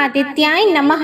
आदित्याय नमः।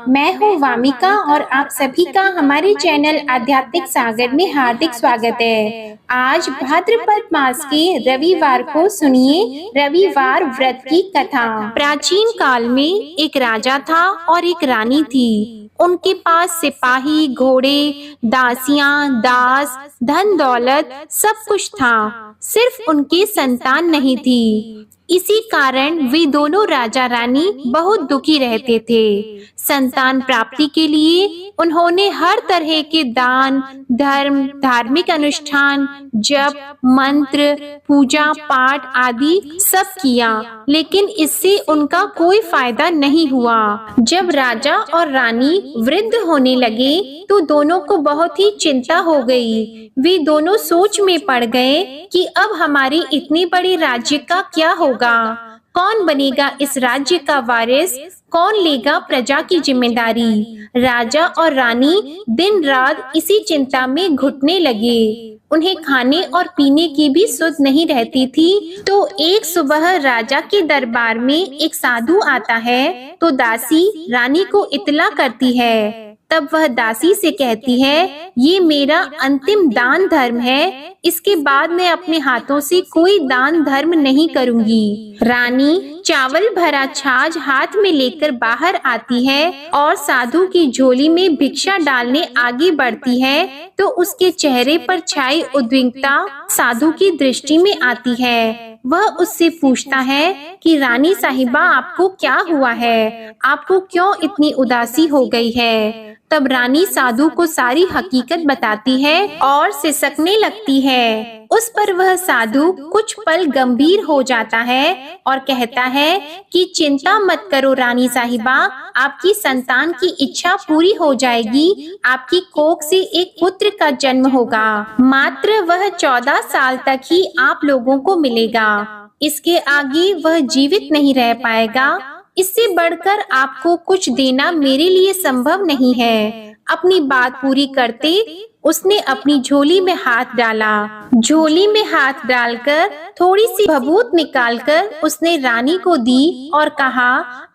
मैं हूँ वामिका और आप सभी का हमारे चैनल आध्यात्मिक सागर में हार्दिक स्वागत है। आज भाद्रपद मास के रविवार को सुनिए रविवार व्रत की कथा। प्राचीन काल में एक राजा था और एक रानी थी। उनके पास सिपाही, घोड़े, दासियां, दास, धन दौलत सब कुछ था, सिर्फ उनकी संतान नहीं थी। इसी कारण वे दोनों राजा रानी बहुत दुखी रहते थे। संतान प्राप्ति के लिए उन्होंने हर तरह के दान, धर्म, धार्मिक अनुष्ठान, जप, मंत्र, पूजा पाठ आदि सब किया, लेकिन इससे उनका कोई फायदा नहीं हुआ। जब राजा और रानी वृद्ध होने लगे तो दोनों को बहुत ही चिंता हो गई। वे दोनों सोच में पड़ गए कि अब हमारे इतने बड़े राज्य का क्या होगा, कौन बनेगा इस राज्य का वारिस, कौन लेगा प्रजा की जिम्मेदारी। राजा और रानी दिन रात इसी चिंता में घुटने लगे। उन्हें खाने और पीने की भी सुध नहीं रहती थी। तो एक सुबह राजा के दरबार में एक साधु आता है तो दासी रानी को इत्तला करती है। तब वह दासी से कहती है, ये मेरा अंतिम दान धर्म है, इसके बाद मैं अपने हाथों से कोई दान धर्म नहीं करूंगी। रानी चावल भरा छाछ हाथ में लेकर बाहर आती है और साधु की झोली में भिक्षा डालने आगे बढ़ती है तो उसके चेहरे पर छाई उद्विग्नता साधु की दृष्टि में आती है। वह उससे पूछता है कि रानी साहिबा, आपको क्या हुआ है, आपको क्यों इतनी उदासी हो गई है। तब रानी साधु को सारी हकीकत बताती है और सिसकने लगती है। उस पर वह साधु कुछ पल गंभीर हो जाता है और कहता है कि चिंता मत करो रानी साहिबा, आपकी संतान की इच्छा पूरी हो जाएगी। आपकी कोख से एक पुत्र का जन्म होगा, मात्र वह 14 साल तक ही आप लोगों को मिलेगा। इसके आगे वह जीवित नहीं रह पाएगा। इससे बढ़कर आपको कुछ देना मेरे लिए संभव नहीं है। अपनी बात पूरी करते उसने अपनी झोली में हाथ डाला। झोली में हाथ डालकर थोड़ी सी भभूत निकालकर उसने रानी को दी और कहा,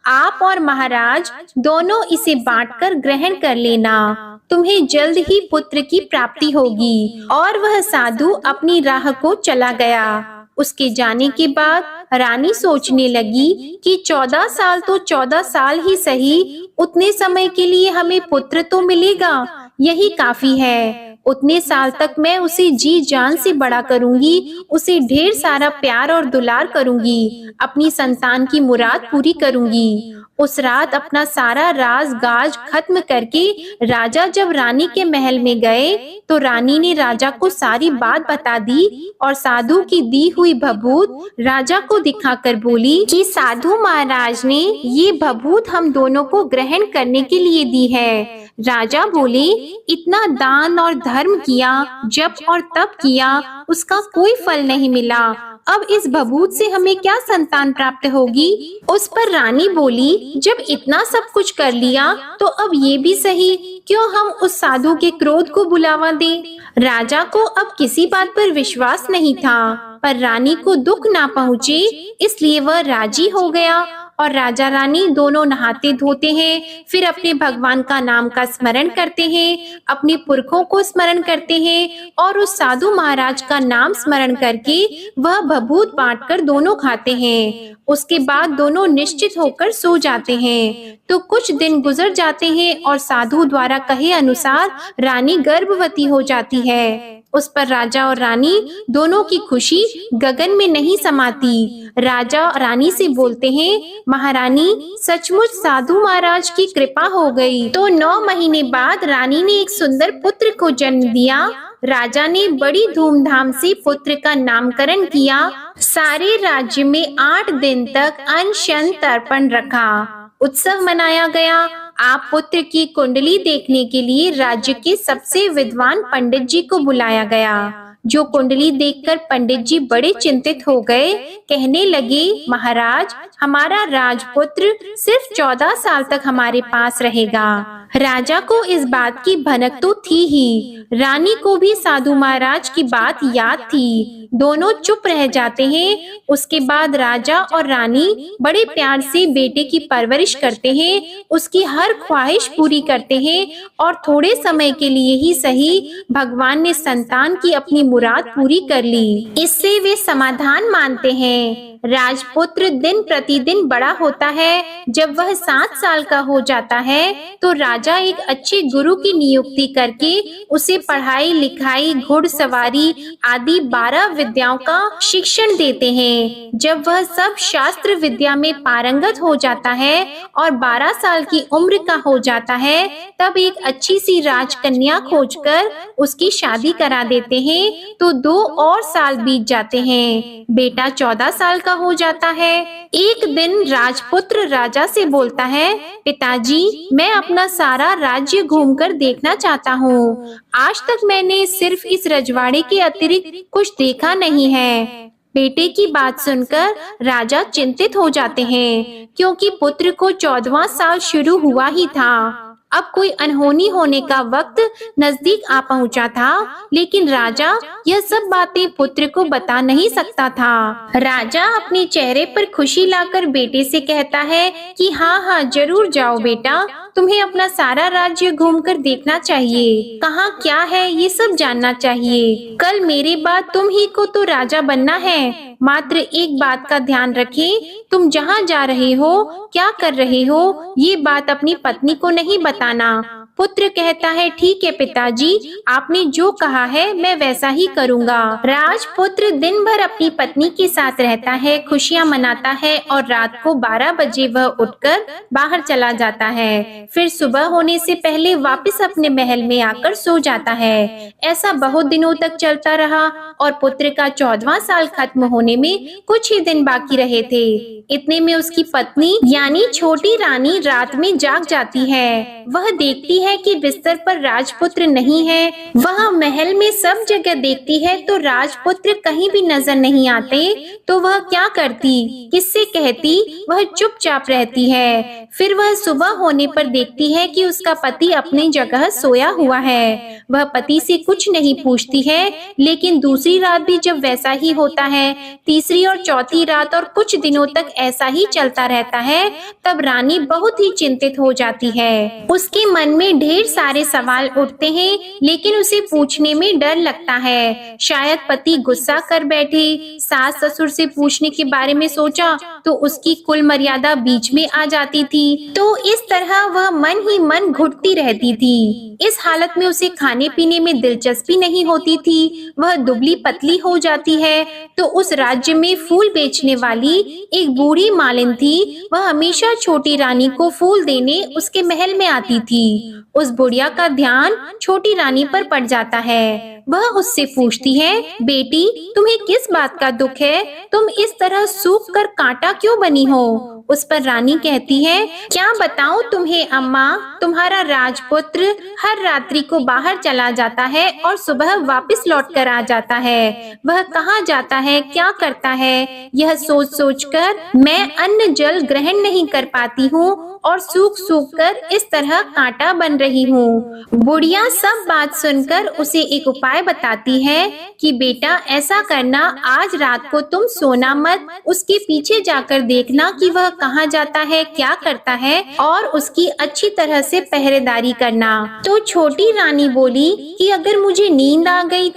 आप और महाराज दोनों इसे बांटकर ग्रहण कर लेना, तुम्हें जल्द ही पुत्र की प्राप्ति होगी। और वह साधु अपनी राह को चला गया। उसके जाने के बाद रानी सोचने लगी कि 14 साल तो 14 साल ही सही, उतने समय के लिए हमें पुत्र तो मिलेगा, यही काफी है। उतने साल तक मैं उसे जी जान से बड़ा करूंगी, उसे ढेर सारा प्यार और दुलार करूंगी, अपनी संतान की मुराद पूरी करूंगी। उस रात अपना सारा राज गाज खत्म करके राजा जब रानी के महल में गए तो रानी ने राजा को सारी बात बता दी और साधु की दी हुई भभूत राजा को दिखाकर बोली कि साधु महाराज ने ये भभूत हम दोनों को ग्रहण करने के लिए दी है। राजा बोले, इतना दान और धर्म किया, जप और तप किया, उसका कोई फल नहीं मिला। अब इस भभूत से हमें क्या संतान प्राप्त होगी। उस पर रानी बोली, जब इतना सब कुछ कर लिया तो अब ये भी सही, क्यों हम उस साधु के क्रोध को बुलावा दें। राजा को अब किसी बात पर विश्वास नहीं था, पर रानी को दुख ना पहुँचे इसलिए वह राजी हो गया। और राजा रानी दोनों नहाते धोते हैं, फिर अपने भगवान का नाम का स्मरण करते हैं, अपने पुरखों को स्मरण करते हैं और उस साधु महाराज का नाम स्मरण करके वह भभूत बांटकर दोनों खाते हैं। उसके बाद दोनों निश्चित होकर सो जाते हैं। तो कुछ दिन गुजर जाते हैं और साधु द्वारा कहे अनुसार रानी गर्भवती हो जाती है। उस पर राजा और रानी दोनों की खुशी गगन में नहीं समाती। राजा रानी से बोलते हैं, महारानी सचमुच साधु महाराज की कृपा हो गई। तो 9 महीने बाद रानी ने एक सुंदर पुत्र को जन्म दिया। राजा ने बड़ी धूमधाम से पुत्र का नामकरण किया। सारे राज्य में 8 दिन तक अनशन तर्पण रखा, उत्सव मनाया गया। आप पुत्र की कुंडली देखने के लिए राज्य के सबसे विद्वान पंडित जी को बुलाया गया। जो कुंडली देखकर पंडित जी बड़े चिंतित हो गए, कहने लगे, महाराज हमारा राजपुत्र सिर्फ 14 साल तक हमारे पास रहेगा। राजा को इस बात की भनक तो थी ही, रानी को भी साधु महाराज की बात याद थी। दोनों चुप रह जाते हैं। उसके बाद राजा और रानी बड़े प्यार से बेटे की परवरिश करते हैं, उसकी हर ख्वाहिश पूरी करते हैं और थोड़े समय के लिए ही सही भगवान ने संतान की अपनी मुराद पूरी कर ली। इससे वे समाधान मानते हैं। राजपुत्र दिन प्रतिदिन बड़ा होता है। जब वह 7 साल का हो जाता है तो राजा एक अच्छे गुरु की नियुक्ति करके उसे पढ़ाई लिखाई घुड़सवारी आदि 12 विद्याओं का शिक्षण देते हैं। जब वह सब शास्त्र विद्या में पारंगत हो जाता है और 12 साल की उम्र का हो जाता है, तब एक अच्छी सी राजकन्या खोजकर उसकी शादी करा देते हैं। तो 2 और साल बीत जाते हैं। बेटा 14 साल का हो जाता है। एक दिन राजपुत्र राजा से बोलता है, पिताजी, मैं अपना सारा राज्य घूमकर देखना चाहता हूँ। आज तक मैंने सिर्फ इस रजवाड़े के अतिरिक्त कुछ देखा नहीं है। बेटे की बात सुनकर राजा चिंतित हो जाते हैं, क्योंकि पुत्र को 14वां साल शुरू हुआ ही था। अब कोई अनहोनी होने का वक्त नजदीक आ पहुंचा था, लेकिन राजा यह सब बातें पुत्र को बता नहीं सकता था। राजा अपने चेहरे पर खुशी लाकर बेटे से कहता है कि हाँ, जरूर जाओ बेटा, तुम्हें अपना सारा राज्य घूमकर देखना चाहिए। कहाँ क्या है ये सब जानना चाहिए। कल मेरे बाद तुम ही को तो राजा बनना है। मात्र एक बात का ध्यान रखें, तुम जहाँ जा रहे हो, क्या कर रहे हो, ये बात अपनी पत्नी को नहीं बताना। पुत्र कहता है, ठीक है पिताजी, आपने जो कहा है मैं वैसा ही करूँगा। राजपुत्र दिन भर अपनी पत्नी के साथ रहता है, खुशियाँ मनाता है और रात को 12 बजे वह उठकर बाहर चला जाता है। फिर सुबह होने से पहले वापस अपने महल में आकर सो जाता है। ऐसा बहुत दिनों तक चलता रहा और पुत्र का 14वां साल खत्म होने में कुछ ही दिन बाकी रहे थे। इतने में उसकी पत्नी यानी छोटी रानी रात में जाग जाती है। वह देखती है कि बिस्तर पर राजपुत्र नहीं है। वह महल में सब जगह देखती है तो राजपुत्र कहीं भी नजर नहीं आते। तो वह क्या करती, किससे कहती? वह चुपचाप रहती है। फिर वह सुबह होने पर देखती है कि उसका पति अपनी जगह सोया हुआ है। वह पति से कुछ नहीं पूछती है, लेकिन दूसरी रात भी जब वैसा ही होता है, तीसरी और चौथी रात और कुछ दिनों तक ऐसा ही चलता रहता है, तब रानी बहुत ही चिंतित हो जाती है। उसके मन में ढेर सारे सवाल उठते हैं, लेकिन उसे पूछने में डर लगता है। शायद पति गुस्सा कर बैठे। सास ससुर से पूछने के बारे में सोचा तो उसकी कुल मर्यादा बीच में आ जाती थी। तो इस तरह वह मन ही मन घुटती रहती थी। इस हालत में उसे खाने पीने में दिलचस्पी नहीं होती थी। वह दुबली पतली हो जाती है। तो उस राज्य में फूल बेचने वाली एक बूढ़ी मालिन थी। वह हमेशा छोटी रानी को फूल देने उसके महल में आती थी। उस बुढ़िया का ध्यान छोटी रानी पर पड़ जाता है। वह उससे पूछती है, बेटी, तुम्हें किस बात का दुख है? तुम इस तरह सूख कर कांटा क्यों बनी हो? उस पर रानी कहती है, क्या बताऊं तुम्हें अम्मा, तुम्हारा राजपुत्र हर रात्रि को बाहर चला जाता है और सुबह वापस लौट कर आ जाता है। वह कहाँ जाता है, क्या करता है, यह सोच सोच कर मैं अन्न जल ग्रहण नहीं कर पाती हूँ और सूख सूख कर इस तरह कांटा बन रही हूँ। बुढ़िया सब बात सुनकर उसे एक उपाय बताती है कि बेटा ऐसा करना, आज रात को तुम सोना मत, उसके पीछे जाकर देखना कि वह कहाँ जाता है, क्या करता है और उसकी अच्छी तरह से पहरेदारी करना। तो छोटी रानी बोली कि अगर मुझे नींद आ गई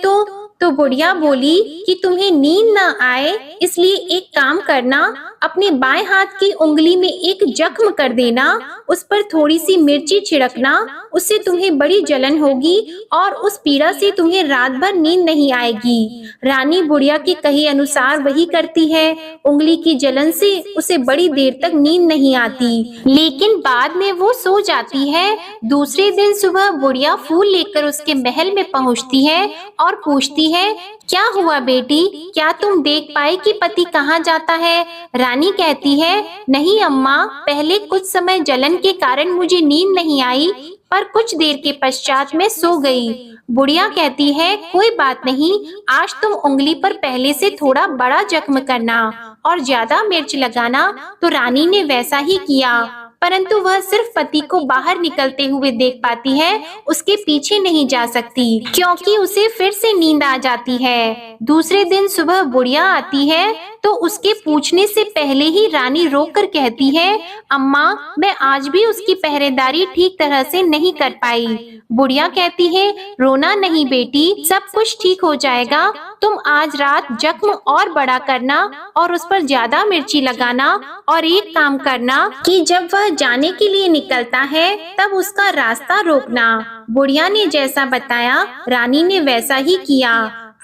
तो बुढ़िया बोली कि तुम्हें नींद न आए इसलिए एक काम करना, अपने बाएं हाथ की उंगली में एक जख्म कर देना, उस पर थोड़ी सी मिर्ची छिड़कना, उससे तुम्हें बड़ी जलन होगी और उस पीड़ा से तुम्हें रात भर नींद नहीं आएगी। रानी बुढ़िया के कहे अनुसार वही करती है। उंगली की जलन से उसे बड़ी देर तक नींद नहीं आती, लेकिन बाद में वो सो जाती है। दूसरे दिन सुबह बुढ़िया फूल लेकर उसके महल में पहुंचती है और पूछती है, क्या हुआ बेटी, क्या तुम देख पाई कि पति कहाँ जाता है? रानी कहती है, नहीं अम्मा, पहले कुछ समय जलन के कारण मुझे नींद नहीं आई, पर कुछ देर के पश्चात मैं सो गई। बुढ़िया कहती है, कोई बात नहीं, आज तुम उंगली पर पहले से थोड़ा बड़ा जख्म करना और ज्यादा मिर्च लगाना। तो रानी ने वैसा ही किया। परंतु वह सिर्फ पति को बाहर निकलते हुए देख पाती है, उसके पीछे नहीं जा सकती क्योंकि उसे फिर से नींद आ जाती है। दूसरे दिन सुबह बुढ़िया आती है तो उसके पूछने से पहले ही रानी रोककर कहती है, अम्मा, मैं आज भी उसकी पहरेदारी ठीक तरह से नहीं कर पाई। बुढ़िया कहती है, रोना नहीं बेटी, सब कुछ ठीक हो जाएगा। तुम आज रात जख्म और बड़ा करना और उस पर ज्यादा मिर्ची लगाना, और एक काम करना कि जब वह जाने के लिए निकलता है तब उसका रास्ता रोकना। बुढ़िया ने जैसा बताया रानी ने वैसा ही किया।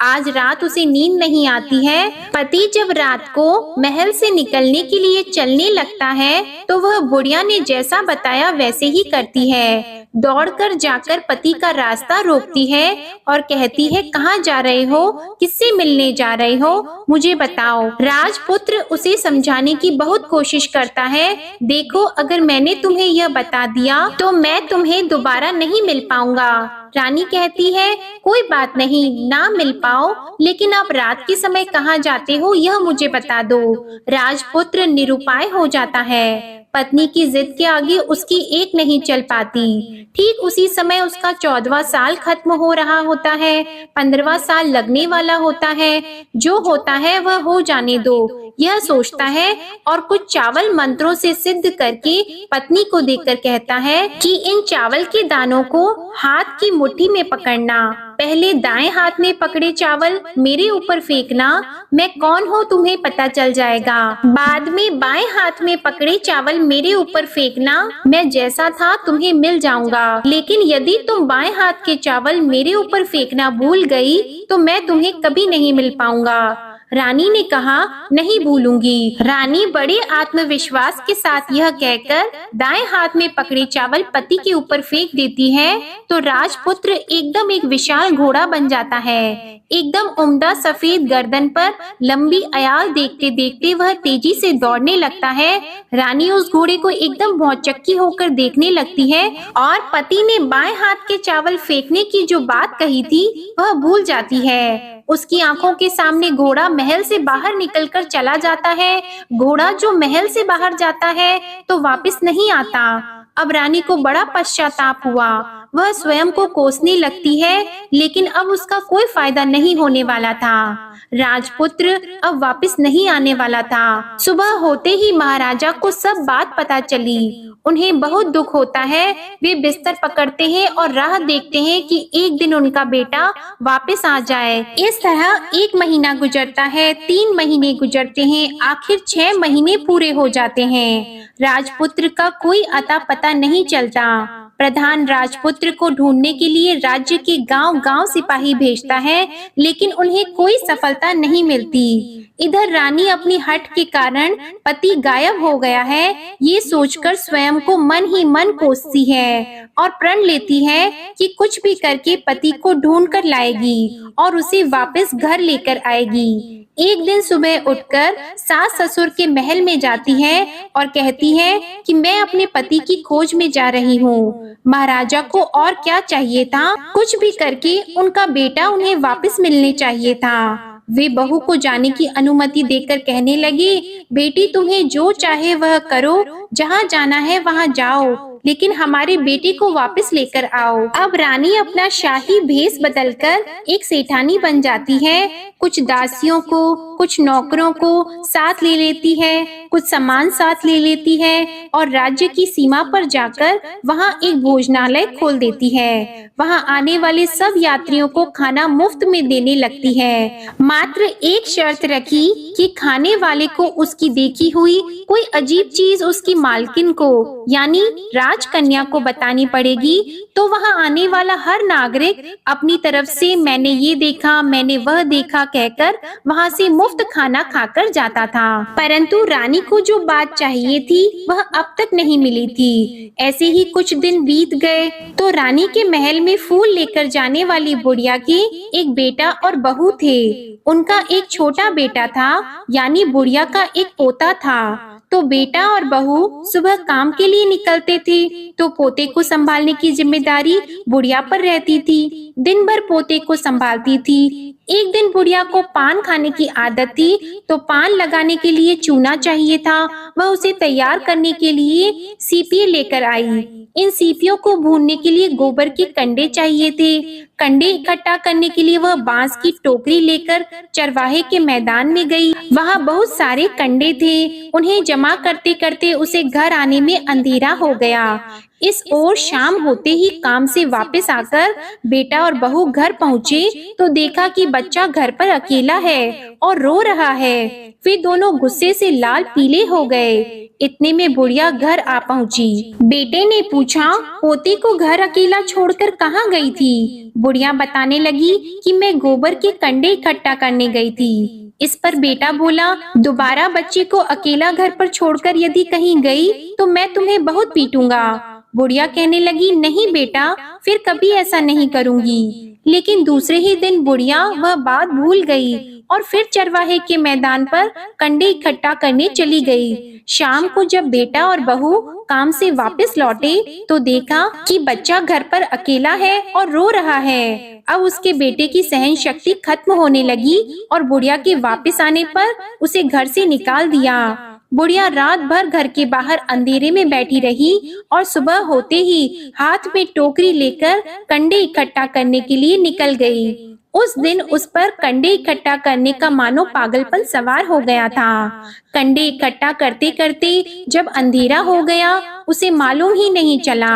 आज रात उसे नींद नहीं आती है। पति जब रात को महल से निकलने के लिए चलने लगता है तो वह बुढ़िया ने जैसा बताया वैसे ही करती है। दौड़कर जाकर पति का रास्ता रोकती है और कहती है, कहाँ जा रहे हो, किससे मिलने जा रहे हो, मुझे बताओ। राजपुत्र उसे समझाने की बहुत कोशिश करता है। देखो, अगर मैंने तुम्हें यह बता दिया तो मैं तुम्हें दोबारा नहीं मिल पाऊंगा। रानी कहती है, कोई बात नहीं, ना मिल पाओ, लेकिन आप रात के समय कहाँ जाते हो यह मुझे बता दो। राजपुत्र निरुपाय हो जाता है। पत्नी की जिद के आगे उसकी एक नहीं चल पाती। ठीक उसी समय उसका 14वां साल खत्म हो रहा होता है, 15वां साल लगने वाला होता है। जो होता है वह हो जाने दो, यह सोचता है और कुछ चावल मंत्रों से सिद्ध करके पत्नी को देकर कहता है कि इन चावल के दानों को हाथ की मुट्ठी में पकड़ना। पहले दाएं हाथ में पकड़े चावल मेरे ऊपर फेंकना, मैं कौन हूँ तुम्हें पता चल जाएगा। बाद में बाएं हाथ में पकड़े चावल मेरे ऊपर फेंकना, मैं जैसा था तुम्हें मिल जाऊंगा। लेकिन यदि तुम बाएं हाथ के चावल मेरे ऊपर फेंकना भूल गई तो मैं तुम्हें कभी नहीं मिल पाऊंगा। रानी ने कहा, नहीं भूलूंगी। रानी बड़े आत्मविश्वास के साथ यह कहकर दाएं हाथ में पकड़े चावल पति के ऊपर फेंक देती है तो राजपुत्र एकदम एक विशाल घोड़ा बन जाता है। एकदम उम्दा सफेद गर्दन पर लंबी अयाल देखते देखते वह तेजी से दौड़ने लगता है। रानी उस घोड़े को एकदम भौचक्की होकर देखने लगती है और पति ने बाएं हाथ के चावल फेंकने की जो बात कही थी वह भूल जाती है। उसकी आंखों के सामने घोड़ा महल से बाहर निकलकर चला जाता है। घोड़ा जो महल से बाहर जाता है तो वापस नहीं आता। अब रानी को बड़ा पश्चाताप हुआ। वह स्वयं को कोसने लगती है, लेकिन अब उसका कोई फायदा नहीं होने वाला था। राजपुत्र अब वापस नहीं आने वाला था। सुबह होते ही महाराजा को सब बात पता चली। उन्हें बहुत दुख होता है। वे बिस्तर पकड़ते हैं और राह देखते हैं कि एक दिन उनका बेटा वापस आ जाए। इस तरह 1 महीना गुजरता है, 3 महीने गुजरते हैं, आखिर 6 महीने पूरे हो जाते हैं। राजपुत्र का कोई अता पता नहीं चलता। प्रधान राजपुत्र को ढूंढने के लिए राज्य के गांव-गांव सिपाही भेजता है, लेकिन उन्हें कोई सफलता नहीं मिलती। इधर रानी अपनी हठ के कारण पति गायब हो गया है, ये सोचकर स्वयं को मन ही मन कोसती है और प्रण लेती है कि कुछ भी करके पति को ढूंढ कर लाएगी और उसे वापस घर लेकर आएगी। एक दिन सुबह उठकर सास ससुर के महल में जाती है और कहती है कि मैं अपने पति की खोज में जा रही हूँ। महाराजा को और क्या चाहिए था, कुछ भी करके उनका बेटा उन्हें वापस मिलने चाहिए था। वे बहू को जाने की अनुमति देकर कहने लगे, बेटी तुम्हें जो चाहे वह करो, जहाँ जाना है वहाँ जाओ, लेकिन हमारे बेटे को वापस लेकर आओ। अब रानी अपना शाही भेष बदलकर एक सेठानी बन जाती है। कुछ दासियों को, कुछ नौकरों को साथ ले लेती है, कुछ सामान साथ ले लेती है और राज्य की सीमा पर जाकर वहाँ एक भोजनालय खोल देती है। वहाँ आने वाले सब यात्रियों को खाना मुफ्त में देने लगती है। मात्र एक शर्त रखी कि खाने वाले को उसकी देखी हुई कोई अजीब चीज उसकी मालकिन को यानी राजकन्या को बतानी पड़ेगी, तो वहाँ आने वाला हर नागरिक अपनी तरफ से मैंने ये देखा, मैंने वह देखा कहकर वहाँ से मुफ्त खाना खाकर जाता था। परंतु रानी को जो बात चाहिए थी वह अब तक नहीं मिली थी। ऐसे ही कुछ दिन बीत गए तो रानी के महल में फूल लेकर जाने वाली बुढ़िया के एक बेटा और बहू थे। उनका एक छोटा बेटा था, यानी बुढ़िया का एक पोता था। तो बेटा और बहू सुबह काम के लिए निकलते थे तो पोते को संभालने की जिम्मेदारी बुढ़िया पर रहती थी। दिन भर पोते को संभालती थी। एक दिन बुढ़िया को पान खाने की आदत थी, तो पान लगाने के लिए चूना चाहिए था। वह उसे तैयार करने के लिए सीपी लेकर आई। इन सीपियों को भूनने के लिए गोबर के कंडे चाहिए थे। कंडे इकट्ठा करने के लिए वह बांस की टोकरी लेकर चरवाहे के मैदान में गई। वहाँ बहुत सारे कंडे थे। उन्हें जमा करते करते उसे घर आने में अंधेरा हो गया। इस ओर शाम होते ही काम से वापस आकर बेटा और बहू घर पहुँचे तो देखा कि बच्चा घर पर अकेला है और रो रहा है। वे दोनों गुस्से से लाल पीले हो गए। इतने में बुढ़िया घर आ पहुंची। बेटे ने पूछा, पोते को घर अकेला छोड़कर कहाँ गई थी? बुढ़िया बताने लगी कि मैं गोबर के कंडे इकट्ठा करने गई थी। इस पर बेटा बोला, दोबारा बच्चे को अकेला घर पर छोड़कर यदि कहीं गई तो मैं तुम्हें बहुत पीटूंगा। बुढ़िया कहने लगी, नहीं बेटा, फिर कभी ऐसा नहीं करूंगी। लेकिन दूसरे ही दिन बुढ़िया वह बात भूल गई और फिर चरवाहे के मैदान पर कंडे इकट्ठा करने चली गई। शाम को जब बेटा और बहू काम से वापस लौटे तो देखा कि बच्चा घर पर अकेला है और रो रहा है। अब उसके बेटे की सहन शक्ति खत्म होने लगी और बुढ़िया के वापस आने पर उसे घर से निकाल दिया। बुढ़िया रात भर घर के बाहर अंधेरे में बैठी रही और सुबह होते ही हाथ में टोकरी लेकर कंडे इकट्ठा करने के लिए निकल गई। उस दिन उस पर कंडे इकट्ठा करने का मानो पागलपन सवार हो गया था। कंडे इकट्ठा करते करते जब अंधेरा हो गया उसे मालूम ही नहीं चला।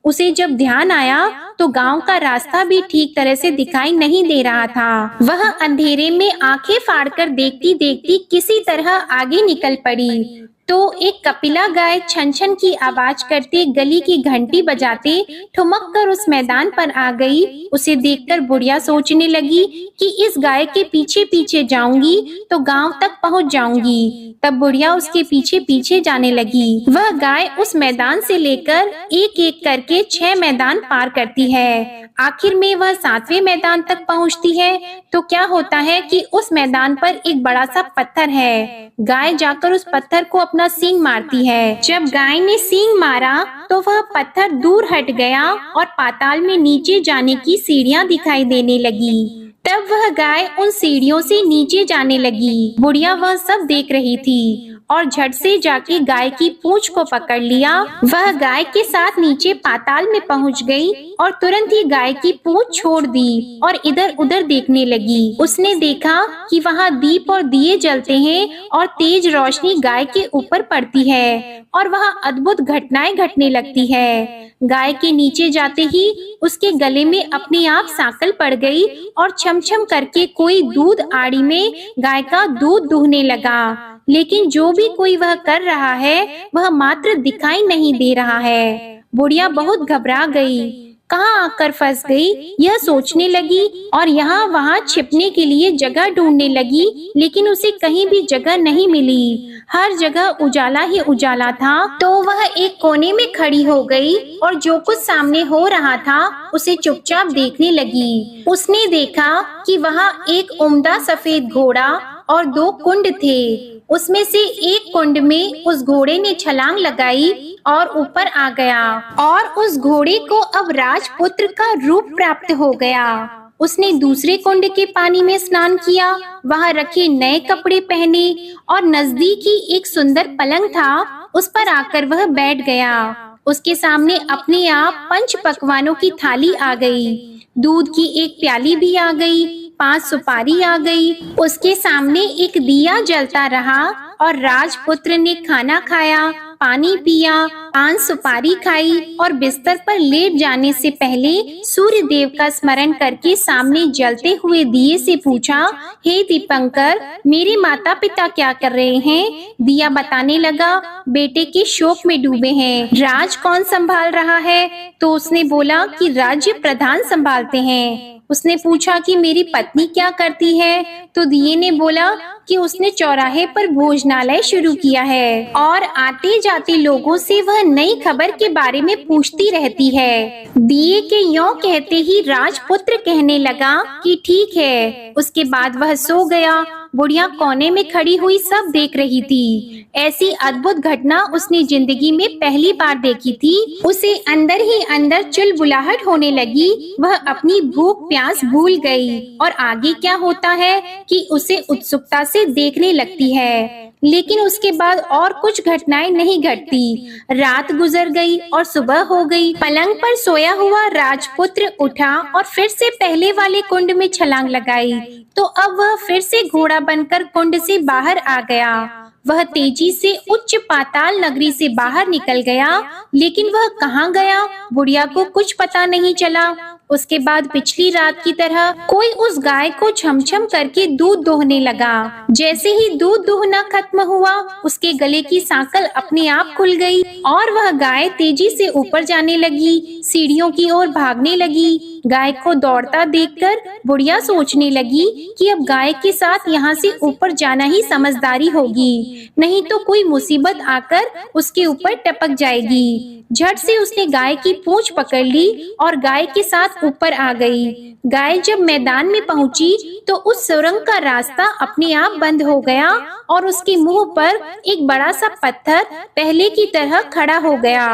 उसे जब ध्यान आया तो गांव का रास्ता भी ठीक तरह से दिखाई नहीं दे रहा था। वह अंधेरे में आंखें फाड़कर देखती देखती किसी तरह आगे निकल पड़ी तो एक कपिला गाय छन छन की आवाज करते गली की घंटी बजाते ठुमक कर उस मैदान पर आ गई। उसे देखकर बुढ़िया सोचने लगी कि इस गाय के पीछे पीछे जाऊंगी तो गांव तक पहुंच जाऊंगी। तब बुढ़िया उसके पीछे पीछे जाने लगी। वह गाय उस मैदान से लेकर एक एक करके 6 मैदान पार करती है। आखिर में वह 7वें मैदान तक पहुंचती है तो क्या होता है कि उस मैदान पर एक बड़ा सा पत्थर है। गाय जाकर उस पत्थर को अपना सींग मारती है। जब गाय ने सींग मारा तो वह पत्थर दूर हट गया और पाताल में नीचे जाने की सीढ़ियां दिखाई देने लगी। तब वह गाय उन सीढ़ियों से नीचे जाने लगी। बुढ़िया वह सब देख रही थी और झट से जाके गाय की पूंछ को पकड़ लिया। वह गाय के साथ नीचे पाताल में पहुंच गई और तुरंत ही गाय की पूंछ छोड़ दी और इधर उधर देखने लगी। उसने देखा कि वहाँ दीप और दिए जलते हैं और तेज रोशनी गाय के ऊपर पड़ती है और वहाँ अद्भुत घटनाएं घटने लगती है। गाय के नीचे जाते ही उसके गले में अपने आप सांकल पड़ गई और छमछम करके कोई दूध आड़ी में गाय का दूध दूहने लगा। लेकिन जो भी कोई वह कर रहा है वह मात्र दिखाई नहीं दे रहा है। बुढ़िया बहुत घबरा गई, कहाँ आकर फंस गई यह सोचने लगी और यहाँ वहाँ छिपने के लिए जगह ढूंढने लगी। लेकिन उसे कहीं भी जगह नहीं मिली। हर जगह उजाला ही उजाला था। तो वह एक कोने में खड़ी हो गई और जो कुछ सामने हो रहा था उसे चुपचाप देखने लगी। उसने देखा कि वहाँ एक उम्दा सफेद घोड़ा और 2 कुंड थे। उसमें से एक कुंड में उस घोड़े ने छलांग लगाई और ऊपर आ गया और उस घोड़े को अब राजपुत्र का रूप प्राप्त हो गया। उसने दूसरे कुंड के पानी में स्नान किया, वहां रखे नए कपड़े पहने और नजदीक ही एक सुंदर पलंग था, उस पर आकर वह बैठ गया। उसके सामने अपने आप 5 पकवानों की थाली आ गई। दूध की एक प्याली भी आ गई, 5 सुपारी आ गई। उसके सामने एक दिया जलता रहा और राजपुत्र ने खाना खाया, पानी पिया, 5 सुपारी खाई और बिस्तर पर लेट जाने से पहले सूर्य देव का स्मरण करके सामने जलते हुए दिए से पूछा, हे दीपंकर, मेरे माता पिता क्या कर रहे हैं? दिया बताने लगा, बेटे के शोक में डूबे हैं। राज कौन संभाल रहा है? तो उसने बोला कि राज्य प्रधान संभालते हैं। उसने पूछा कि मेरी पत्नी क्या करती है? तो दिए ने बोला कि उसने चौराहे पर भोजनालय शुरू किया है और आते जाते लोगों से वह नई खबर के बारे में पूछती रहती है। दिए के यों कहते ही राजपुत्र कहने लगा कि ठीक है। उसके बाद वह सो गया बुढ़िया कोने में खड़ी हुई सब देख रही थी। ऐसी अद्भुत घटना उसने जिंदगी में पहली बार देखी थी। उसे अंदर ही अंदर चुलबुलाहट होने लगी। वह अपनी भूख प्यास भूल गई और आगे क्या होता है कि उसे उत्सुकता से देखने लगती है। लेकिन उसके बाद और कुछ घटनाएं नहीं घटती। रात गुजर गई और सुबह हो गई। पलंग पर सोया हुआ राजपुत्र उठा और फिर से पहले वाले कुंड में छलांग लगाई। तो अब वह फिर से घोड़ा बनकर कुंड से बाहर आ गया। वह तेजी से उच्च पाताल नगरी से बाहर निकल गया, लेकिन वह कहाँ गया, बुढ़िया को कुछ पता नहीं चला। उसके बाद पिछली रात की तरह कोई उस गाय को छमछम करके दूध दोहने लगा। जैसे ही दूध दोहना खत्म हुआ, उसके गले की सांकल अपने आप खुल गई और वह गाय तेजी से ऊपर जाने लगी, सीढ़ियों की ओर भागने लगी। गाय को दौड़ता देखकर बुढ़िया सोचने लगी कि अब गाय के साथ यहाँ से ऊपर जाना ही समझदारी होगी, नहीं तो कोई मुसीबत आकर उसके ऊपर टपक जाएगी। झट से उसने गाय की पूंछ पकड़ ली और गाय के साथ ऊपर आ गई। गाय जब मैदान में पहुंची तो उस सुरंग का रास्ता अपने आप बंद हो गया और उसके मुंह पर एक बड़ा सा पत्थर पहले की तरह खड़ा हो गया।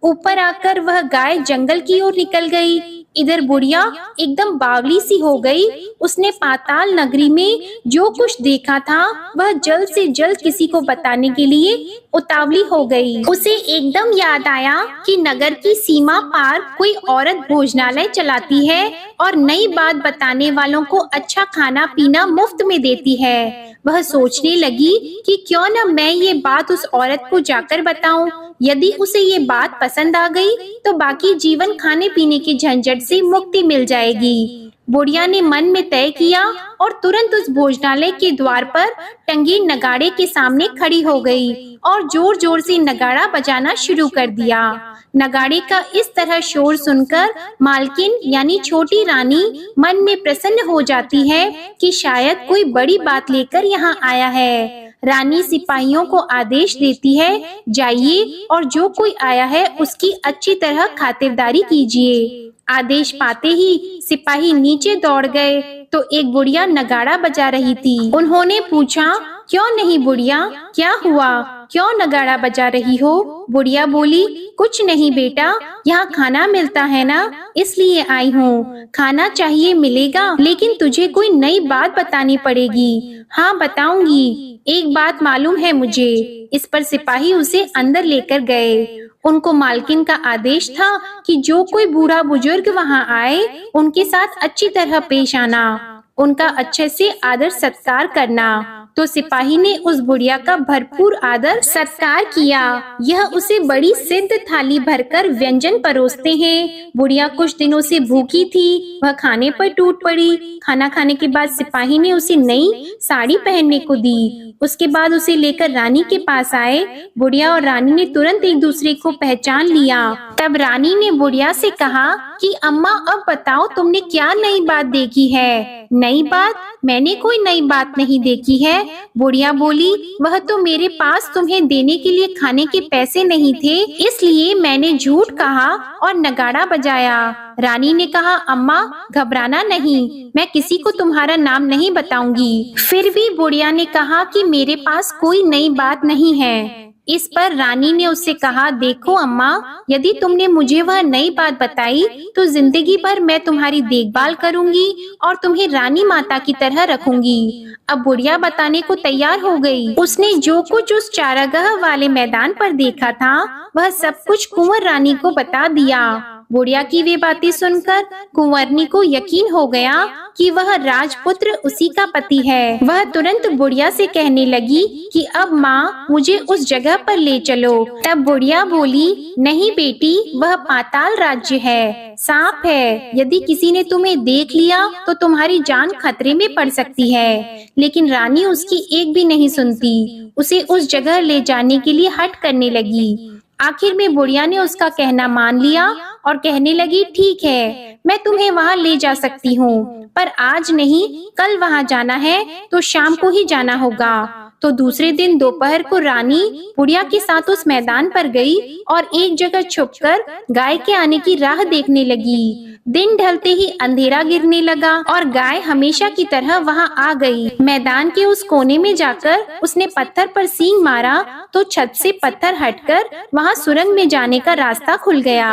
ऊपर आकर वह गाय जंगल की ओर निकल गई। इधर बुढ़िया एकदम बावली सी हो गई। उसने पाताल नगरी में जो कुछ देखा था वह जल्द से जल्द किसी को बताने के लिए उतावली हो गई। उसे एकदम याद आया कि नगर की सीमा पार कोई औरत भोजनालय चलाती है और नई बात बताने वालों को अच्छा खाना पीना मुफ्त में देती है। वह सोचने लगी कि क्यों न मैं ये बात उस औरत को जाकर बताऊं। यदि उसे ये बात पसंद आ गई तो बाकी जीवन खाने पीने के झंझट से मुक्ति मिल जाएगी। बुढ़िया ने मन में तय किया और तुरंत उस भोजनालय के द्वार पर टंगे नगाड़े के सामने खड़ी हो गई और जोर जोर से नगाड़ा बजाना शुरू कर दिया। नगाड़े का इस तरह शोर सुनकर मालकिन यानी छोटी रानी मन में प्रसन्न हो जाती है कि शायद कोई बड़ी बात लेकर यहाँ आया है। रानी सिपाहियों को आदेश देती है, जाइए और जो कोई आया है उसकी अच्छी तरह खातिरदारी कीजिए। आदेश पाते ही सिपाही नीचे दौड़ गए तो एक बुढ़िया नगाड़ा बजा रही थी। उन्होंने पूछा, क्यों नहीं बुढ़िया, क्या हुआ, क्यों नगाड़ा बजा रही हो? बुढ़िया बोली, कुछ नहीं बेटा, यहाँ खाना मिलता है ना, इसलिए आई हूँ। खाना चाहिए मिलेगा, लेकिन तुझे कोई नई बात बतानी पड़ेगी। हाँ बताऊंगी, एक बात मालूम है मुझे। इस पर सिपाही उसे अंदर लेकर गए। उनको मालकिन का आदेश था कि जो कोई बूढ़ा बुजुर्ग वहाँ आए उनके साथ अच्छी तरह पेश आना, उनका अच्छे से आदर सत्कार करना। तो सिपाही ने उस बुढ़िया का भरपूर आदर सत्कार किया। यह उसे बड़ी सिद्ध थाली भरकर व्यंजन परोसते हैं। बुढ़िया कुछ दिनों से भूखी थी, वह खाने पर टूट पड़ी। खाना खाने के बाद सिपाही ने उसे नई साड़ी पहनने को दी। उसके बाद उसे लेकर रानी के पास आए। बुढ़िया और रानी ने तुरंत एक दूसरे को पहचान लिया। तब रानी ने बुढ़िया से कहा कि अम्मा अब बताओ तुमने क्या नई बात देखी है? नई बात? मैंने कोई नई बात नहीं देखी है। बुढ़िया बोली, वह तो मेरे पास तुम्हें देने के लिए खाने के पैसे नहीं थे, इसलिए मैंने झूठ कहा और नगाड़ा बजाया। रानी ने कहा, अम्मा घबराना नहीं, मैं किसी को तुम्हारा नाम नहीं बताऊंगी। फिर भी बुढ़िया ने कहा कि मेरे पास कोई नई बात नहीं है। इस पर रानी ने उससे कहा, देखो अम्मा, यदि तुमने मुझे वह नई बात बताई तो जिंदगी भर मैं तुम्हारी देखभाल करूंगी और तुम्हें रानी माता की तरह रखूंगी। अब बुढ़िया बताने को तैयार हो गई। उसने जो कुछ उस चारागाह वाले मैदान पर देखा था वह सब कुछ कुंवर रानी को बता दिया। बुढ़िया की वे बातें सुनकर कुंवरनी को यकीन हो गया कि वह राजपुत्र उसी का पति है। वह तुरंत बुढ़िया से कहने लगी कि अब माँ मुझे उस जगह पर ले चलो। तब बुढ़िया बोली, नहीं बेटी, वह पाताल राज्य है, सांप है। यदि किसी ने तुम्हें देख लिया तो तुम्हारी जान खतरे में पड़ सकती है। लेकिन रानी उसकी एक भी नहीं सुनती, उसे उस जगह ले जाने के लिए हठ करने लगी। आखिर में बुढ़िया ने उसका कहना मान लिया और कहने लगी, ठीक है, मैं तुम्हें वहाँ ले जा सकती हूँ, पर आज नहीं, कल वहाँ जाना है तो शाम को ही जाना होगा। तो दूसरे दिन दोपहर को रानी बुढ़िया के साथ उस मैदान पर गई और एक जगह छुपकर गाय के आने की राह देखने लगी। दिन ढलते ही अंधेरा गिरने लगा और गाय हमेशा की तरह वहां आ गई। मैदान के उस कोने में जाकर उसने पत्थर पर सींग मारा तो छत से पत्थर हटकर वहां सुरंग में जाने का रास्ता खुल गया।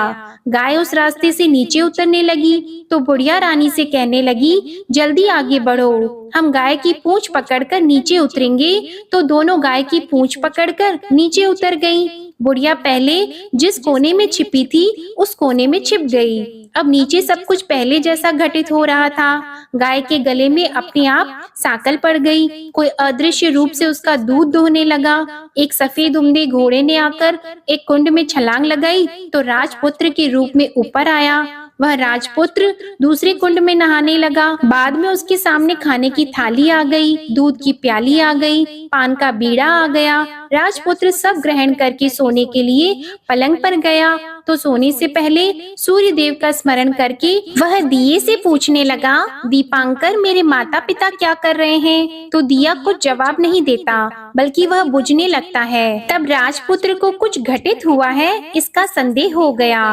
गाय उस रास्ते से नीचे उतरने लगी तो बुढ़िया रानी से कहने लगी, जल्दी आगे बढ़ो, हम गाय की पूंछ पकड़कर नीचे उतरेंगे। तो दोनों गाय की पूंछ पकड़कर नीचे उतर गईं। बुढ़िया पहले जिस कोने में छिपी थी उस कोने में छिप गई। अब नीचे सब कुछ पहले जैसा घटित हो रहा था। गाय के गले में अपने आप सांकल पड़ गई। कोई अदृश्य रूप से उसका दूध दोहने लगा। एक सफेद उम्दे घोड़े ने आकर एक कुंड में छलांग लगाई तो राजपुत्र के रूप में ऊपर आया। वह राजपुत्र दूसरे कुंड में नहाने लगा। बाद में उसके सामने खाने की थाली आ गई, दूध की प्याली आ गई, पान का बीड़ा आ गया। राजपुत्र सब ग्रहण करके सोने के लिए पलंग पर गया तो सोने से पहले सूर्य देव का स्मरण करके वह दिए से पूछने लगा, दीपांकर मेरे माता पिता क्या कर रहे हैं? तो दिया कुछ जवाब नहीं देता बल्कि वह बुझने लगता है। तब राजपुत्र को कुछ घटित हुआ है इसका संदेह हो गया।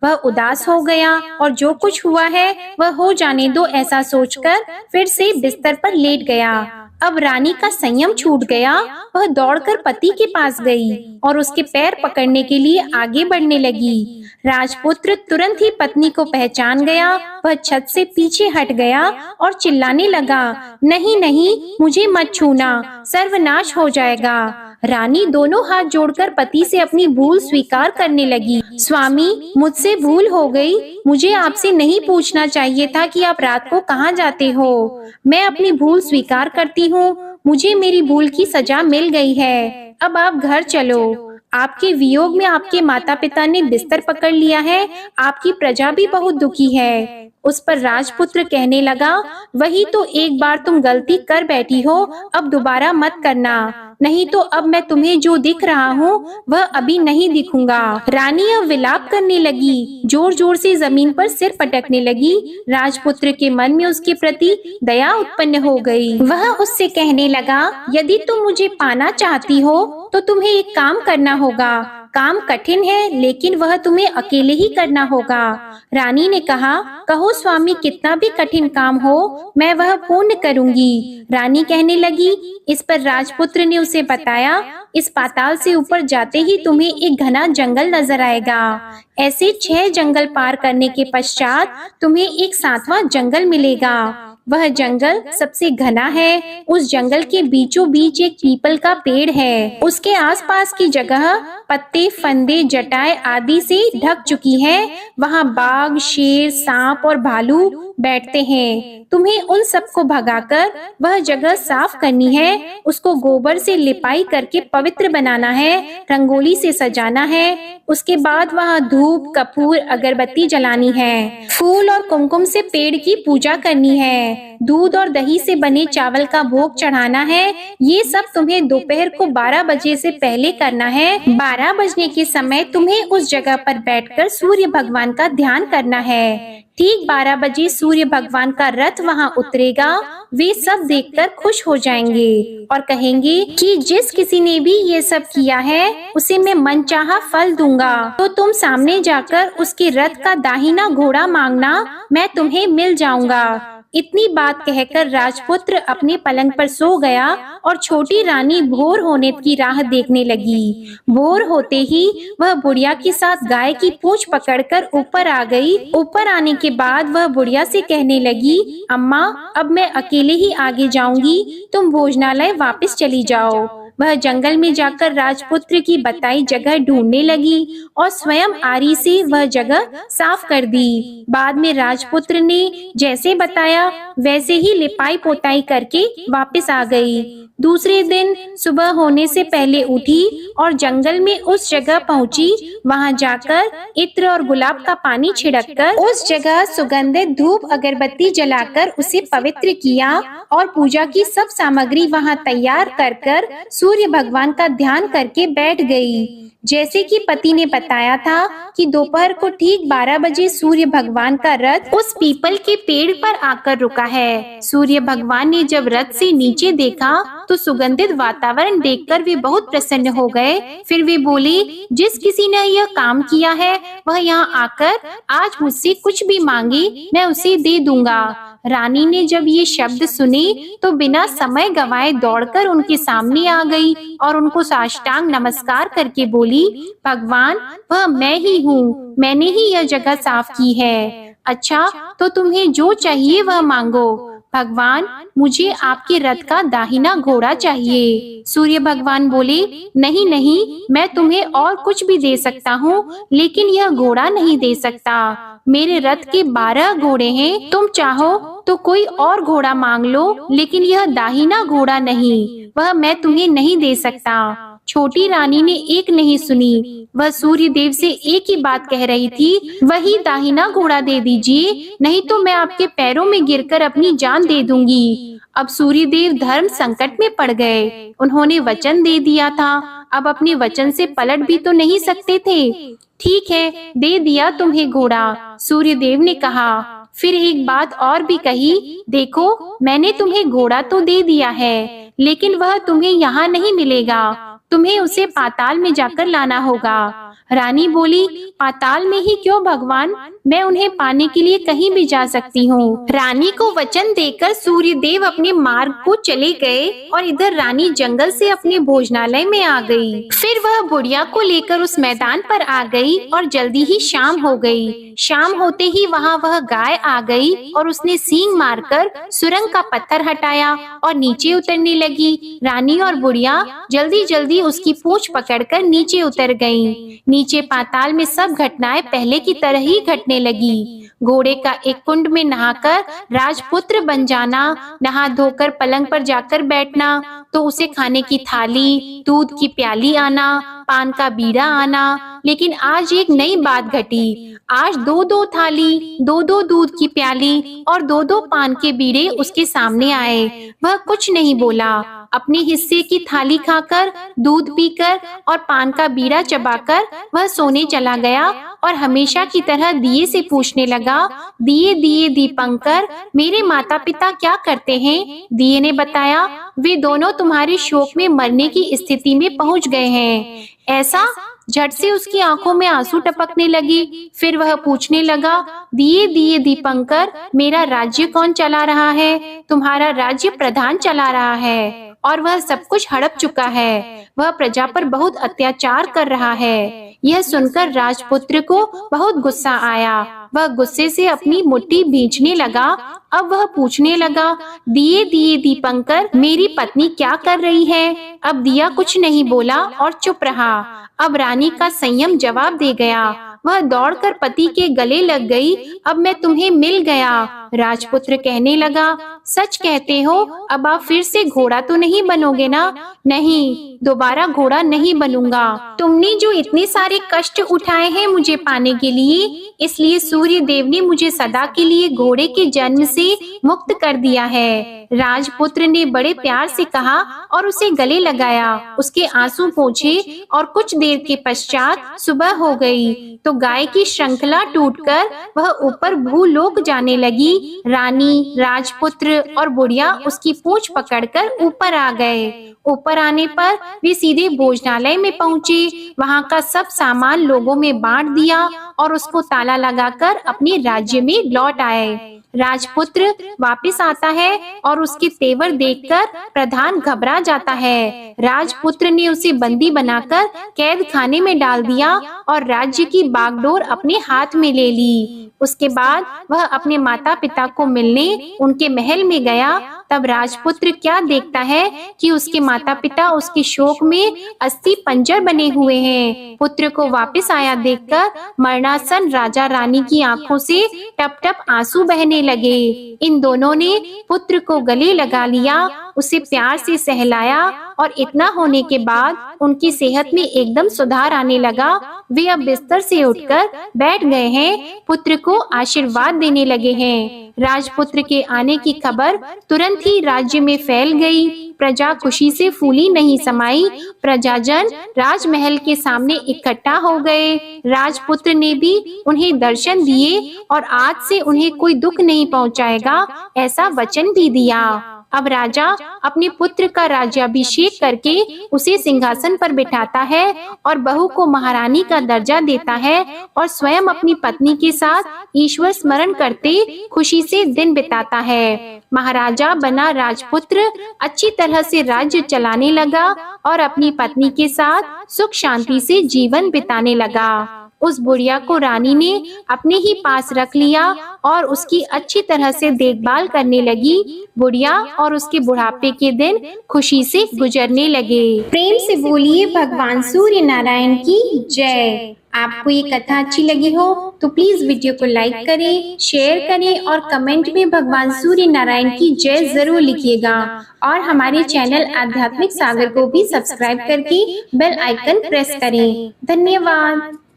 वह उदास हो गया और जो कुछ हुआ है वह हो जाने दो ऐसा सोचकर फिर से बिस्तर पर लेट गया। अब रानी का संयम छूट गया। वह दौड़कर पति के पास गई और उसके पैर पकड़ने के लिए आगे बढ़ने लगी। राजपुत्र तुरंत ही पत्नी को पहचान गया। वह छत से पीछे हट गया और चिल्लाने लगा, नहीं नहीं, मुझे मत छूना, सर्वनाश हो जाएगा। रानी दोनों हाथ जोड़कर पति से अपनी भूल स्वीकार करने लगी। स्वामी, मुझसे भूल हो गई। मुझे आपसे नहीं पूछना चाहिए था कि आप रात को कहाँ जाते हो। मैं अपनी भूल स्वीकार करती हूँ। मुझे मेरी भूल की सजा मिल गई है। अब आप घर चलो। आपके वियोग में आपके माता पिता ने बिस्तर पकड़ लिया है। आपकी प्रजा भी बहुत दुखी है। उस पर राजपुत्र कहने लगा, वही तो एक बार तुम गलती कर बैठी हो, अब दोबारा मत करना, नहीं तो अब मैं तुम्हें जो दिख रहा हूँ वह अभी नहीं दिखूंगा। रानी अब विलाप करने लगी, जोर जोर से जमीन पर सिर पटकने लगी। राजपुत्र के मन में उसके प्रति दया उत्पन्न हो गई। वह उससे कहने लगा, यदि तुम मुझे पाना चाहती हो तो तुम्हें एक काम करना होगा। काम कठिन है लेकिन वह तुम्हें अकेले ही करना होगा। रानी ने कहा, कहो स्वामी, कितना भी कठिन काम हो मैं वह पूर्ण करूंगी। रानी कहने लगी। इस पर राजपुत्र ने उसे बताया, इस पाताल से ऊपर जाते ही तुम्हें एक घना जंगल नजर आएगा। ऐसे 6 जंगल पार करने के पश्चात तुम्हें एक 7वां जंगल मिलेगा। वह जंगल सबसे घना है। उस जंगल के बीचों बीच एक पीपल का पेड़ है। उसके आसपास की जगह पत्ते, फंदे, जटाएं आदि से ढक चुकी है। वहाँ बाघ, शेर, सांप और भालू बैठते हैं। तुम्हें उन सबको भगाकर वह जगह साफ करनी है। उसको गोबर से लिपाई करके पवित्र बनाना है, रंगोली से सजाना है। उसके बाद वहाँ धूप, कपूर, अगरबत्ती जलानी है। फूल और कुमकुम से पेड़ की पूजा करनी है। दूध और दही से बने चावल का भोग चढ़ाना है। ये सब तुम्हें दोपहर को 12 बजे से पहले करना है। 12 बजने के समय तुम्हें उस जगह पर बैठकर सूर्य भगवान का ध्यान करना है। ठीक 12 बजे सूर्य भगवान का रथ वहाँ उतरेगा। वे सब देखकर खुश हो जाएंगे और कहेंगे कि जिस किसी ने भी ये सब किया है उसे मैं मनचाहा फल दूंगा। तो तुम सामने जाकर उसके रथ का दाहिना घोड़ा मांगना, मैं तुम्हें मिल जाऊंगा। इतनी बात कहकर राजपुत्र अपने पलंग पर सो गया और छोटी रानी भोर होने की राह देखने लगी। भोर होते ही वह बुढ़िया के साथ गाय की पूंछ पकड़कर ऊपर आ गई। ऊपर आने के बाद वह बुढ़िया से कहने लगी, अम्मा, अब मैं अकेले ही आगे जाऊंगी, तुम भोजनालय वापस चली जाओ। वह जंगल में जाकर राजपुत्र की बताई जगह ढूंढने लगी और स्वयं आरी से वह जगह साफ कर दी। बाद में राजपुत्र ने जैसे बताया वैसे ही लिपाई पोताई करके वापस आ गई। दूसरे दिन सुबह होने से पहले उठी और जंगल में उस जगह पहुंची। वहां जाकर इत्र और गुलाब का पानी छिड़ककर उस जगह सुगंधित धूप अगरबत्ती जलाकर उसे पवित्र किया और पूजा की सब सामग्री वहां तैयार कर सूर्य भगवान का ध्यान करके बैठ गई। जैसे कि पति ने बताया था कि दोपहर को ठीक 12 बजे सूर्य भगवान का रथ उस पीपल के पेड़ पर आकर रुका है। सूर्य भगवान ने जब रथ से नीचे देखा तो सुगंधित वातावरण देखकर वे बहुत प्रसन्न हो गए। फिर वे बोले, जिस किसी ने यह काम किया है वह यहाँ आकर आज मुझसे कुछ भी मांगे मैं उसे दे दूंगा। रानी ने जब ये शब्द सुने तो बिना समय गंवाए दौड़कर उनके सामने आ गई और उनको साष्टांग नमस्कार करके बोली, भगवान वह मैं ही हूँ, मैंने ही यह जगह साफ की है। अच्छा, तो तुम्हें जो चाहिए वह मांगो। भगवान मुझे आपके रथ का दाहिना घोड़ा चाहिए। सूर्य भगवान बोले, नहीं नहीं, मैं तुम्हें और कुछ भी दे सकता हूँ लेकिन यह घोड़ा नहीं दे सकता। मेरे रथ के 12 घोड़े हैं, तुम चाहो तो कोई और घोड़ा मांग लो लेकिन यह दाहिना घोड़ा नहीं, वह मैं तुम्हें नहीं दे सकता। छोटी रानी ने एक नहीं सुनी, वह सूर्य देव से एक ही बात कह रही थी, वही दाहिना घोड़ा दे दीजिए, नहीं तो मैं आपके पैरों में गिरकर अपनी जान दे दूंगी। अब सूर्य देव धर्म संकट में पड़ गए। उन्होंने वचन दे दिया था, अब अपने वचन से पलट भी तो नहीं सकते थे। ठीक है, दे दिया तुम्हें घोड़ा, सूर्य देव ने कहा। फिर एक बात और भी कही, देखो मैंने तुम्हें घोड़ा तो दे दिया है लेकिन वह तुम्हें यहाँ नहीं मिलेगा, तुम्हें उसे पाताल में जाकर लाना होगा। रानी बोली, पाताल में ही क्यों भगवान, मैं उन्हें पाने के लिए कहीं भी जा सकती हूँ। रानी को वचन देकर सूर्य देव अपने मार्ग को चले गए और इधर रानी जंगल से अपने भोजनालय में आ गई। फिर वह बुढ़िया को लेकर उस मैदान पर आ गई और जल्दी ही शाम हो गई। शाम होते ही वहाँ वह गाय आ गई और उसने सींग मारकर सुरंग का पत्थर हटाया और नीचे उतरने लगी। रानी और बुढ़िया जल्दी जल्दी उसकी पूंछ पकड़कर नीचे उतर गईं। नीचे पाताल में सब घटनाएं पहले की तरह ही घटने लगी। घोड़े का एक कुंड में नहाकर राजपुत्र बन जाना, नहा धोकर पलंग पर जाकर बैठना, तो उसे खाने की थाली, दूध की प्याली आना, पान का बीड़ा आना। लेकिन आज एक नई बात घटी। आज 2-2 थाली, 2-2 दूध की प्याली और 2-2 पान के बीड़े उसके सामने आए। वह कुछ नहीं बोला। अपने हिस्से की थाली खाकर, दूध पीकर और पान का बीड़ा चबाकर वह सोने चला गया और हमेशा की तरह दिए से पूछने लगा, दिए दिए दीपंकर, मेरे माता पिता क्या करते हैं? दिए ने बताया, वे दोनों तुम्हारे शोक में मरने की स्थिति में पहुंच गए हैं। ऐसा? झट से उसकी आंखों में आंसू टपकने लगे। फिर वह पूछने लगा, दिए दिए दीपंकर, मेरा राज्य कौन चला रहा है? तुम्हारा राज्य प्रधान चला रहा है और वह सब कुछ हड़प चुका है। वह प्रजा पर बहुत अत्याचार कर रहा है। यह सुनकर राजपुत्र को बहुत गुस्सा आया। वह गुस्से से अपनी मुट्ठी भींचने लगा। अब वह पूछने लगा, दिए दिए दीपंकर, मेरी पत्नी क्या कर रही है? अब दिया कुछ नहीं बोला और चुप रहा। अब रानी का संयम जवाब दे गया। वह दौड़कर पति के गले लग गई। अब मैं तुम्हें मिल गया। राजपुत्र कहने लगा, सच कहते हो? अब आप फिर से घोड़ा तो नहीं बनोगे ना? नहीं, दोबारा घोड़ा नहीं बनूंगा। तुमने जो इतने सारे कष्ट उठाए हैं मुझे पाने के लिए, इसलिए सूर्य देव ने मुझे सदा के लिए घोड़े के जन्म से मुक्त कर दिया है। राजपुत्र ने बड़े प्यार से कहा और उसे गले लगाया। उसके आंसू पोंछे और कुछ देर के पश्चात सुबह हो गई तो गाय की श्रृंखला टूटकर वह ऊपर भूलोक जाने लगी। रानी, राजपुत्र और बुढ़िया उसकी पूंछ पकड़कर ऊपर आ गए। ऊपर आने पर वे सीधे भोजनालय में पहुँचे। वहाँ का सब सामान लोगों में बांट दिया और उसको ताला लगाकर अपने राज्य में लौट आए। राजपुत्र वापस आता है और उसके तेवर देखकर प्रधान घबरा जाता है। राजपुत्र ने उसे बंदी बनाकर कैद खाने में डाल दिया और राज्य की बागडोर अपने हाथ में ले ली। उसके बाद वह अपने माता पिता को मिलने उनके महल में गया। तब राजपुत्र क्या देखता है कि उसके माता पिता उसके शोक में अस्थि पंजर बने हुए हैं। पुत्र को वापस आया देखकर मरणासन राजा रानी की आंखों से टप टप आंसू बहने लगे। इन दोनों ने पुत्र को गले लगा लिया, उसे प्यार से सहलाया और इतना होने के बाद उनकी सेहत में एकदम सुधार आने लगा। वे अब बिस्तर से उठकर बैठ गए हैं, पुत्र को आशीर्वाद देने लगे हैं। राजपुत्र के आने की खबर तुरंत ही राज्य में फैल गई। प्रजा खुशी से फूली नहीं समाई। प्रजाजन राजमहल के सामने इकट्ठा हो गए। राजपुत्र ने भी उन्हें दर्शन दिए और आज से उन्हें कोई दुख नहीं पहुंचाएगा, ऐसा वचन भी दिया। अब राजा अपने पुत्र का राज्याभिषेक करके उसे सिंहासन पर बिठाता है और बहू को महारानी का दर्जा देता है और स्वयं अपनी पत्नी के साथ ईश्वर स्मरण करते खुशी से दिन बिताता है। महाराजा बना राजपुत्र अच्छी तरह से राज्य चलाने लगा और अपनी पत्नी के साथ सुख शांति से जीवन बिताने लगा। उस बुढ़िया को रानी ने अपने ही पास रख लिया और उसकी अच्छी तरह से देखभाल करने लगी। बुढ़िया और उसके बुढ़ापे के दिन खुशी से गुजरने लगे। प्रेम से बोलिए भगवान सूर्य नारायण की जय। आपको ये कथा अच्छी लगी हो तो प्लीज वीडियो को लाइक करें, शेयर करें और कमेंट में भगवान सूर्य नारायण की जय जरूर लिखिएगा। और हमारे चैनल आध्यात्मिक सागर को भी सब्सक्राइब करके बेल आइकन प्रेस करें। धन्यवाद।